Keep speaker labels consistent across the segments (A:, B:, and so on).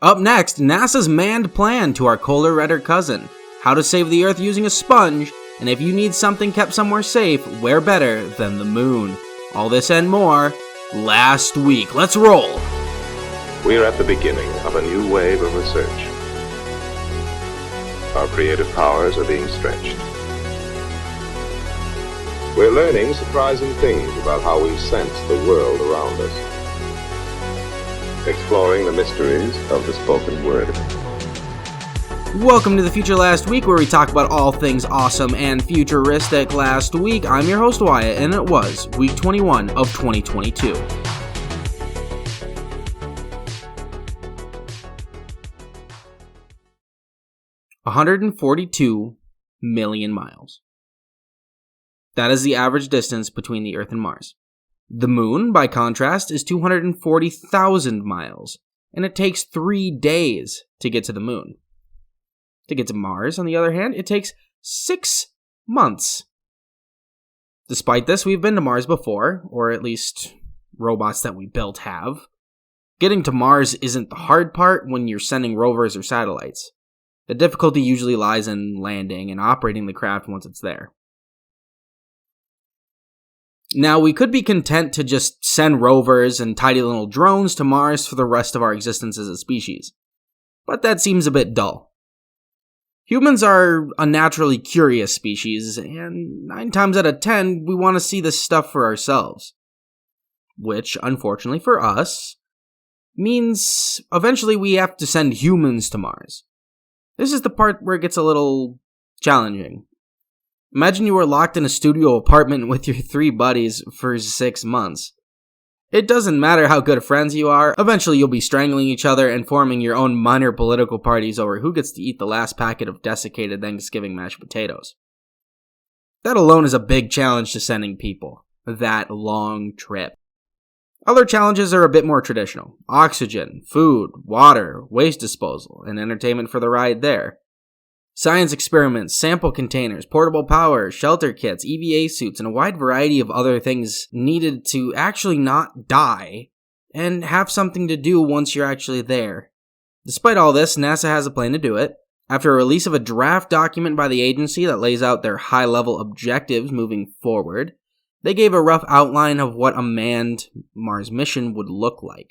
A: Up next, NASA's manned plan to our colder, redder cousin. How to save the Earth using a sponge, and if you need something kept somewhere safe, where better than the moon? All this and more, last week. Let's roll!
B: We are at the beginning of a new wave of research. Our creative powers are being stretched. We're learning surprising things about how we sense the world around us. Exploring the mysteries of the spoken word.
A: Welcome to the Future Last Week, where we talk about all things awesome and futuristic. Last week, I'm your host Wyatt, and it was week 21 of 2022. $142 million miles. That is the average distance between the Earth and Mars. The Moon, by contrast, is 240,000 miles, and it takes 3 days to get to the Moon. To get to Mars, on the other hand, it takes 6 months. Despite this, we've been to Mars before, or at least robots that we built have. Getting to Mars isn't the hard part when you're sending rovers or satellites. The difficulty usually lies in landing and operating the craft once it's there. Now, we could be content to just send rovers and tiny little drones to Mars for the rest of our existence as a species. But that seems a bit dull. Humans are a naturally curious species, and 9 times out of 10, we want to see this stuff for ourselves. Which, unfortunately for us, means eventually we have to send humans to Mars. This is the part where it gets a little challenging. Imagine you were locked in a studio apartment with your 3 buddies for 6 months. It doesn't matter how good of friends you are, eventually you'll be strangling each other and forming your own minor political parties over who gets to eat the last packet of desiccated Thanksgiving mashed potatoes. That alone is a big challenge to sending people. That long trip. Other challenges are a bit more traditional. Oxygen, food, water, waste disposal, and entertainment for the ride there. Science experiments, sample containers, portable power, shelter kits, EVA suits, and a wide variety of other things needed to actually not die and have something to do once you're actually there. Despite all this, NASA has a plan to do it. After a release of a draft document by the agency that lays out their high-level objectives moving forward, they gave a rough outline of what a manned Mars mission would look like.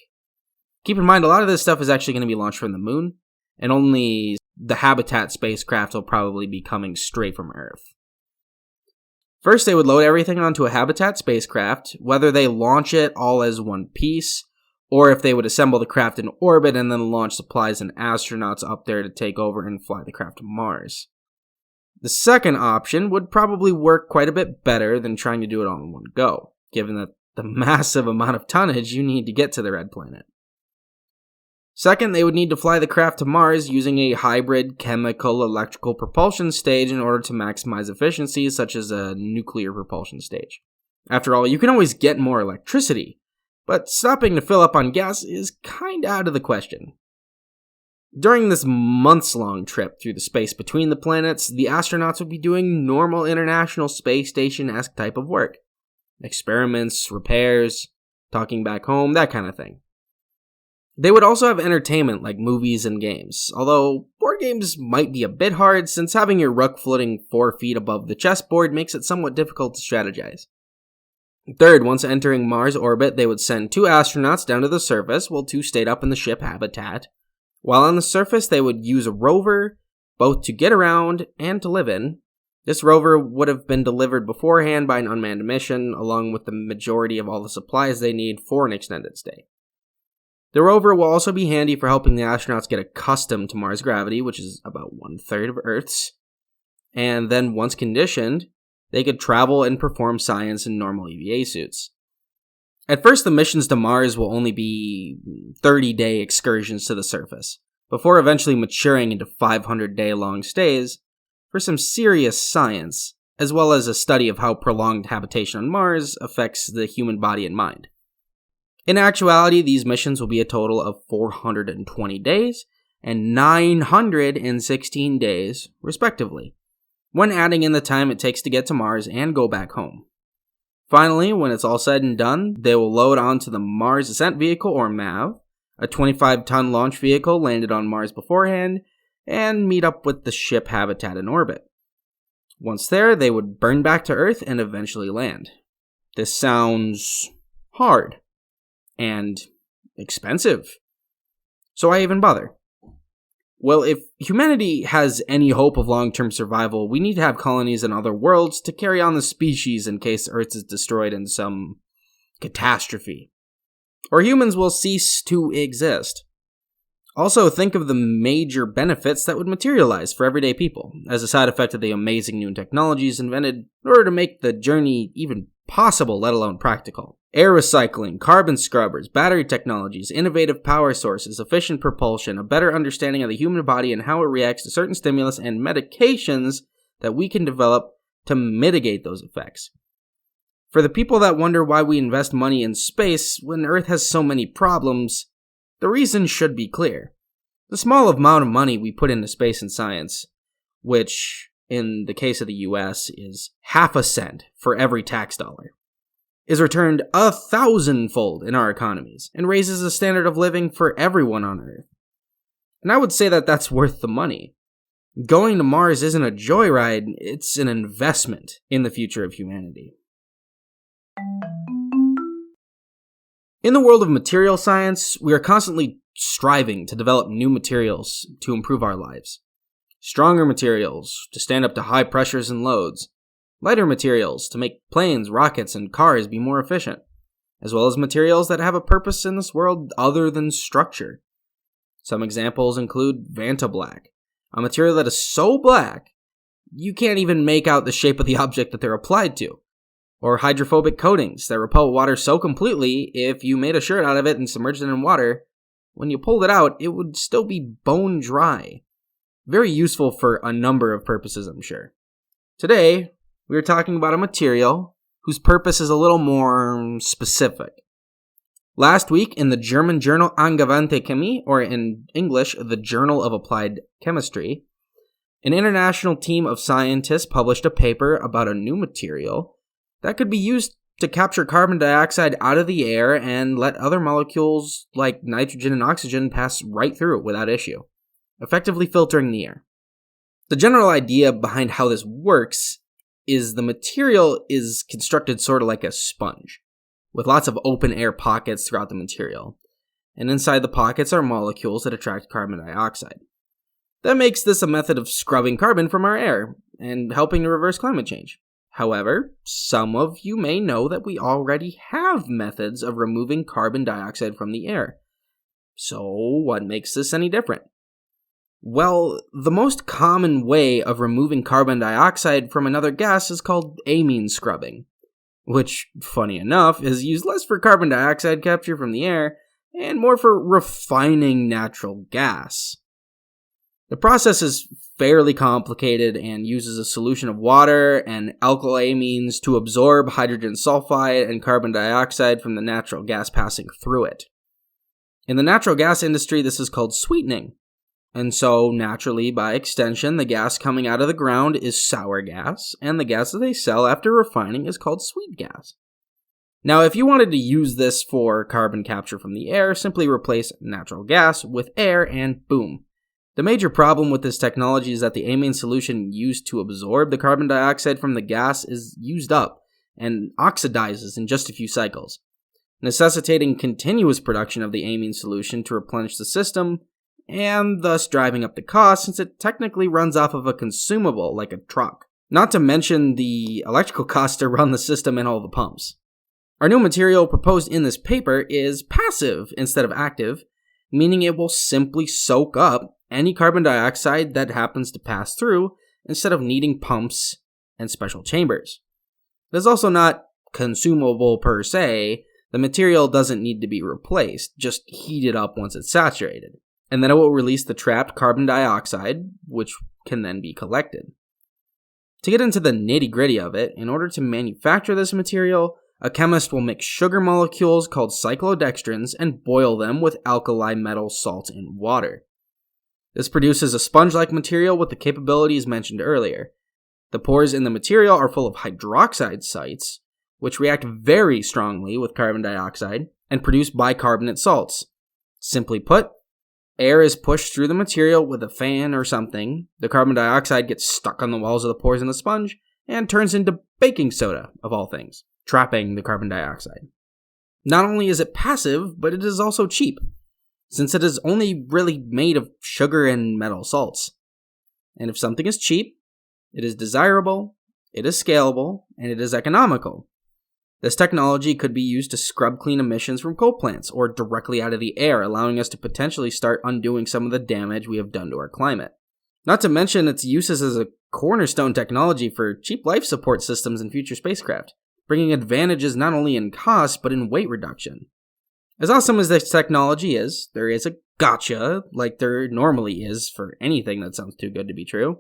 A: Keep in mind, a lot of this stuff is actually going to be launched from the Moon, and only the Habitat spacecraft will probably be coming straight from Earth. First, they would load everything onto a Habitat spacecraft, whether they launch it all as one piece, or if they would assemble the craft in orbit and then launch supplies and astronauts up there to take over and fly the craft to Mars. The second option would probably work quite a bit better than trying to do it all in one go, given that the massive amount of tonnage you need to get to the red planet. Second, they would need to fly the craft to Mars using a hybrid chemical-electrical propulsion stage in order to maximize efficiencies such as a nuclear propulsion stage. After all, you can always get more electricity, but stopping to fill up on gas is kinda out of the question. During this months-long trip through the space between the planets, the astronauts would be doing normal International Space Station-esque type of work. Experiments, repairs, talking back home, that kind of thing. They would also have entertainment like movies and games, although board games might be a bit hard since having your rook floating 4 feet above the chessboard makes it somewhat difficult to strategize. Third, once entering Mars orbit, they would send 2 astronauts down to the surface while 2 stayed up in the ship Habitat. While on the surface, they would use a rover, both to get around and to live in. This rover would have been delivered beforehand by an unmanned mission, along with the majority of all the supplies they need for an extended stay. The rover will also be handy for helping the astronauts get accustomed to Mars gravity, which is about 1/3 of Earth's. And then once conditioned, they could travel and perform science in normal EVA suits. At first, the missions to Mars will only be 30-day excursions to the surface, before eventually maturing into 500-day-long stays for some serious science, as well as a study of how prolonged habitation on Mars affects the human body and mind. In actuality, these missions will be a total of 420 days and 916 days, respectively, when adding in the time it takes to get to Mars and go back home. Finally, when it's all said and done, they will load onto the Mars Ascent Vehicle, or MAV, A 25-ton launch vehicle landed on Mars beforehand and meet up with the ship habitat in orbit. Once there, they would burn back to Earth and eventually land. This sounds hard and expensive. So why even bother? Well, if humanity has any hope of long-term survival, we need to have colonies in other worlds to carry on the species in case Earth is destroyed in some catastrophe, or humans will cease to exist. Also, think of the major benefits that would materialize for everyday people as a side effect of the amazing new technologies invented in order to make the journey even possible, let alone practical. Air recycling, carbon scrubbers, battery technologies, innovative power sources, efficient propulsion, a better understanding of the human body and how it reacts to certain stimulus, and medications that we can develop to mitigate those effects. For the people that wonder why we invest money in space when Earth has so many problems, the reason should be clear. The small amount of money we put into space and science, which, in the case of the US, is half a cent for every tax dollar, is returned 1,000-fold in our economies and raises the standard of living for everyone on Earth. And I would say that that's worth the money. Going to Mars isn't a joyride, it's an investment in the future of humanity. In the world of material science, we are constantly striving to develop new materials to improve our lives. Stronger materials to stand up to high pressures and loads. Lighter materials to make planes, rockets, and cars be more efficient. As well as materials that have a purpose in this world other than structure. Some examples include Vantablack, a material that is so black, you can't even make out the shape of the object that they're applied to. Or hydrophobic coatings that repel water so completely, if you made a shirt out of it and submerged it in water, when you pulled it out, it would still be bone dry. Very useful for a number of purposes, I'm sure. Today, we are talking about a material whose purpose is a little more specific. Last week, in the German journal Angewandte Chemie, or in English, the Journal of Applied Chemistry, an international team of scientists published a paper about a new material that could be used to capture carbon dioxide out of the air and let other molecules like nitrogen and oxygen pass right through it without issue, effectively filtering the air. The general idea behind how this works is the material is constructed sort of like a sponge, with lots of open air pockets throughout the material, and inside the pockets are molecules that attract carbon dioxide. That makes this a method of scrubbing carbon from our air and helping to reverse climate change. However, some of you may know that we already have methods of removing carbon dioxide from the air. So, what makes this any different? Well, the most common way of removing carbon dioxide from another gas is called amine scrubbing, which, funny enough, is used less for carbon dioxide capture from the air and more for refining natural gas. The process is fairly complicated and uses a solution of water and alkylamines to absorb hydrogen sulfide and carbon dioxide from the natural gas passing through it. In the natural gas industry, this is called sweetening. And so, naturally, by extension, the gas coming out of the ground is sour gas, and the gas that they sell after refining is called sweet gas. Now, if you wanted to use this for carbon capture from the air, simply replace natural gas with air and boom. The major problem with this technology is that the amine solution used to absorb the carbon dioxide from the gas is used up and oxidizes in just a few cycles, necessitating continuous production of the amine solution to replenish the system, and thus driving up the cost since it technically runs off of a consumable like a truck. Not to mention the electrical cost to run the system and all the pumps. Our new material proposed in this paper is passive instead of active, meaning it will simply soak up any carbon dioxide that happens to pass through instead of needing pumps and special chambers. It is also not consumable per se. The material doesn't need to be replaced, just heated up once it's saturated. And then it will release the trapped carbon dioxide, which can then be collected. To get into the nitty-gritty of it, in order to manufacture this material, a chemist will mix sugar molecules called cyclodextrins and boil them with alkali metal salt and water. This produces a sponge-like material with the capabilities mentioned earlier. The pores in the material are full of hydroxide sites, which react very strongly with carbon dioxide and produce bicarbonate salts. Simply put, air is pushed through the material with a fan or something, the carbon dioxide gets stuck on the walls of the pores in the sponge, and turns into baking soda, of all things, trapping the carbon dioxide. Not only is it passive, but it is also cheap, since it is only really made of sugar and metal salts. And if something is cheap, it is desirable, it is scalable, and it is economical. This technology could be used to scrub clean emissions from coal plants or directly out of the air, allowing us to potentially start undoing some of the damage we have done to our climate. Not to mention its uses as a cornerstone technology for cheap life support systems in future spacecraft, bringing advantages not only in cost but in weight reduction. As awesome as this technology is, there is a gotcha, like there normally is for anything that sounds too good to be true.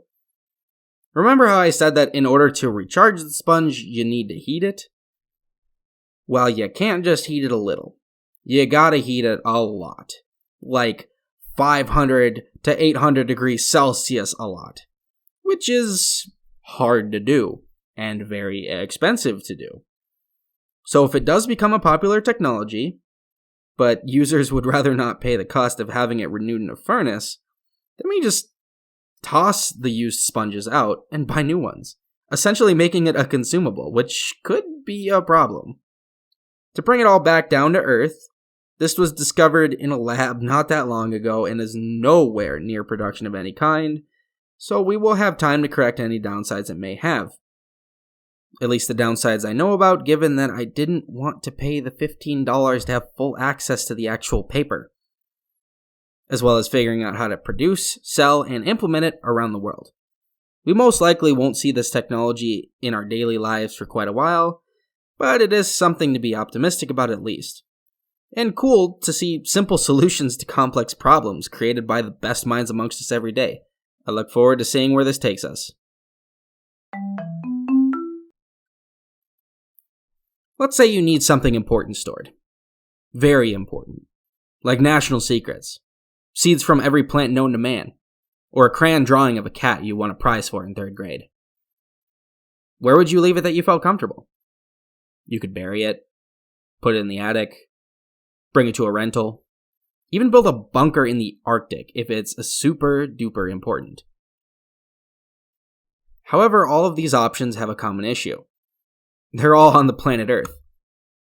A: Remember how I said that in order to recharge the sponge, you need to heat it? Well, you can't just heat it a little. You gotta heat it a lot. Like 500 to 800 degrees Celsius a lot. Which is hard to do, and very expensive to do. So if it does become a popular technology, but users would rather not pay the cost of having it renewed in a furnace, then we just toss the used sponges out and buy new ones, essentially making it a consumable, which could be a problem. To bring it all back down to Earth, this was discovered in a lab not that long ago and is nowhere near production of any kind, so we will have time to correct any downsides it may have. At least the downsides I know about, given that I didn't want to pay the $15 to have full access to the actual paper, as well as figuring out how to produce, sell, and implement it around the world. We most likely won't see this technology in our daily lives for quite a while, but it is something to be optimistic about at least. And cool to see simple solutions to complex problems created by the best minds amongst us every day. I look forward to seeing where this takes us. Let's say you need something important stored. Very important. Like national secrets. Seeds from every plant known to man. Or a crayon drawing of a cat you won a prize for in 3rd grade. Where would you leave it that you felt comfortable? You could bury it, put it in the attic, bring it to a rental, even build a bunker in the Arctic if it's a super duper important. However, all of these options have a common issue. They're all on the planet Earth.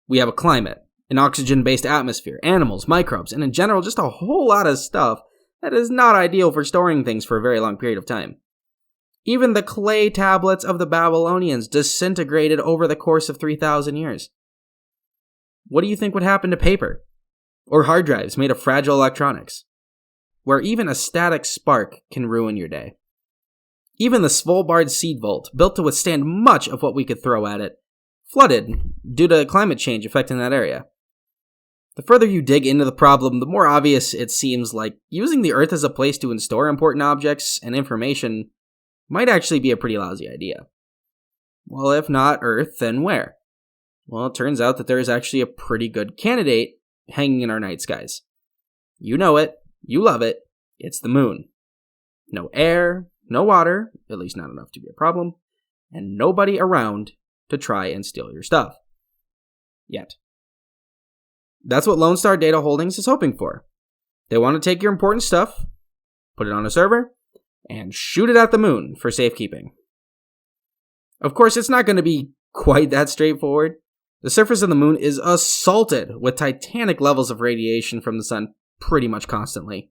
A: We have a climate, an oxygen-based atmosphere, animals, microbes, and in general just a whole lot of stuff that is not ideal for storing things for a very long period of time. Even the clay tablets of the Babylonians disintegrated over the course of 3,000 years. What do you think would happen to paper? Or hard drives made of fragile electronics? Where even a static spark can ruin your day. Even the Svalbard seed vault, built to withstand much of what we could throw at it, flooded due to climate change affecting that area. The further you dig into the problem, the more obvious it seems like using the Earth as a place to store important objects and information might actually be a pretty lousy idea. Well, if not Earth, then where? Well, it turns out that there is actually a pretty good candidate hanging in our night skies. You know it, you love it, it's the moon. No air, no water, at least not enough to be a problem, and nobody around to try and steal your stuff. Yet. That's what Lone Star Data Holdings is hoping for. They want to take your important stuff, put it on a server, and shoot it at the moon for safekeeping. Of course, it's not going to be quite that straightforward. The surface of the moon is assaulted with titanic levels of radiation from the sun pretty much constantly.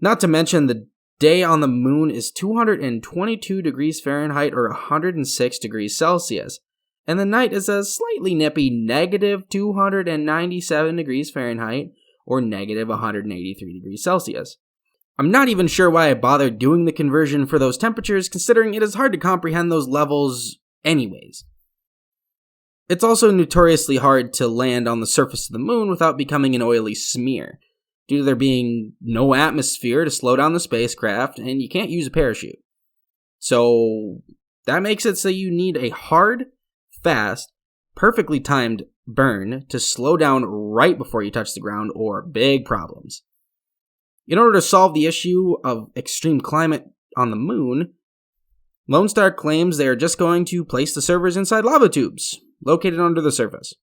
A: Not to mention the day on the moon is 222 degrees Fahrenheit or 106 degrees Celsius, and the night is a slightly nippy negative 297 degrees Fahrenheit or negative 183 degrees Celsius. I'm not even sure why I bothered doing the conversion for those temperatures, considering it is hard to comprehend those levels anyways. It's also notoriously hard to land on the surface of the moon without becoming an oily smear, due to there being no atmosphere to slow down the spacecraft, and you can't use a parachute. So that makes it so you need a hard, fast, perfectly timed burn to slow down right before you touch the ground, or big problems. In order to solve the issue of extreme climate on the moon, Lone Star claims they are just going to place the servers inside lava tubes, located under the surface.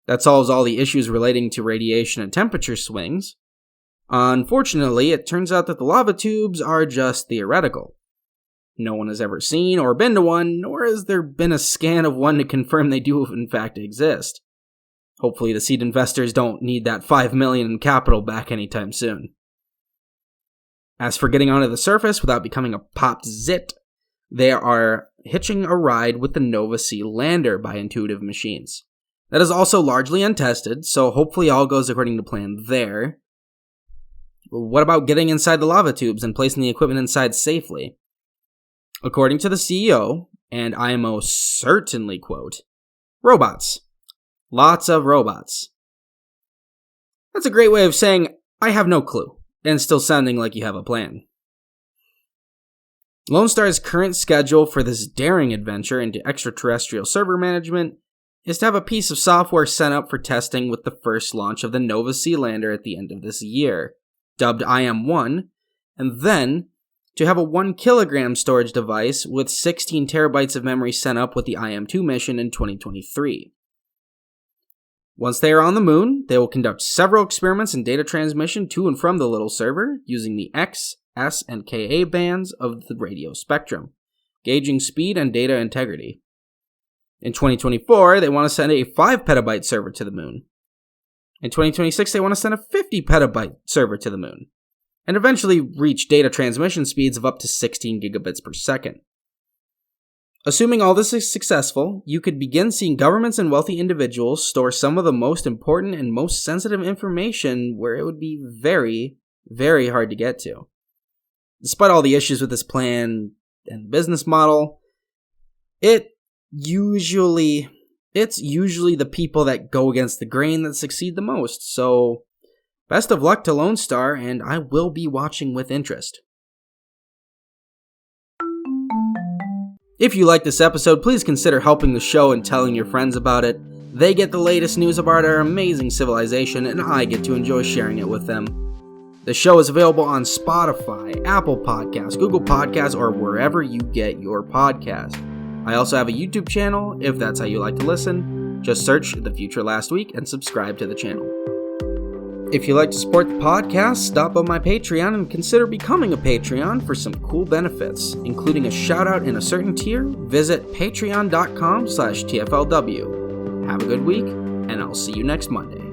A: That solves all the issues relating to radiation and temperature swings. Unfortunately, it turns out that the lava tubes are just theoretical. No one has ever seen or been to one, nor has there been a scan of one to confirm they do in fact exist. Hopefully the seed investors don't need that $5 million in capital back anytime soon. As for getting onto the surface without becoming a popped zit, they are hitching a ride with the Nova C lander by Intuitive Machines. That is also largely untested, so hopefully all goes according to plan there. What about getting inside the lava tubes and placing the equipment inside safely? According to the CEO, and I most certainly quote, robots. Lots of robots. That's a great way of saying, I have no clue, and still sounding like you have a plan. Lone Star's current schedule for this daring adventure into extraterrestrial server management is to have a piece of software sent up for testing with the first launch of the Nova C lander at the end of this year, dubbed IM-1, and then to have a 1 kilogram storage device with 16 terabytes of memory sent up with the IM-2 mission in 2023. Once they are on the moon, they will conduct several experiments in data transmission to and from the little server using the X, S, and Ka bands of the radio spectrum, gauging speed and data integrity. In 2024, they want to send a 5 petabyte server to the moon. In 2026, they want to send a 50 petabyte server to the moon, and eventually reach data transmission speeds of up to 16 gigabits per second. Assuming all this is successful, you could begin seeing governments and wealthy individuals store some of the most important and most sensitive information where it would be very, very hard to get to. Despite all the issues with this plan and the business model, it's usually the people that go against the grain that succeed the most, so best of luck to Lone Star, and I will be watching with interest. If you like this episode, please consider helping the show and telling your friends about it. They get the latest news about our amazing civilization, and I get to enjoy sharing it with them. The show is available on Spotify, Apple Podcasts, Google Podcasts, or wherever you get your podcast. I also have a YouTube channel, if that's how you like to listen. Just search The Future Last Week and subscribe to the channel. If you'd like to support the podcast, stop on my Patreon and consider becoming a Patreon for some cool benefits, including a shout out in a certain tier. Visit patreon.com/TFLW. Have a good week, and I'll see you next Monday.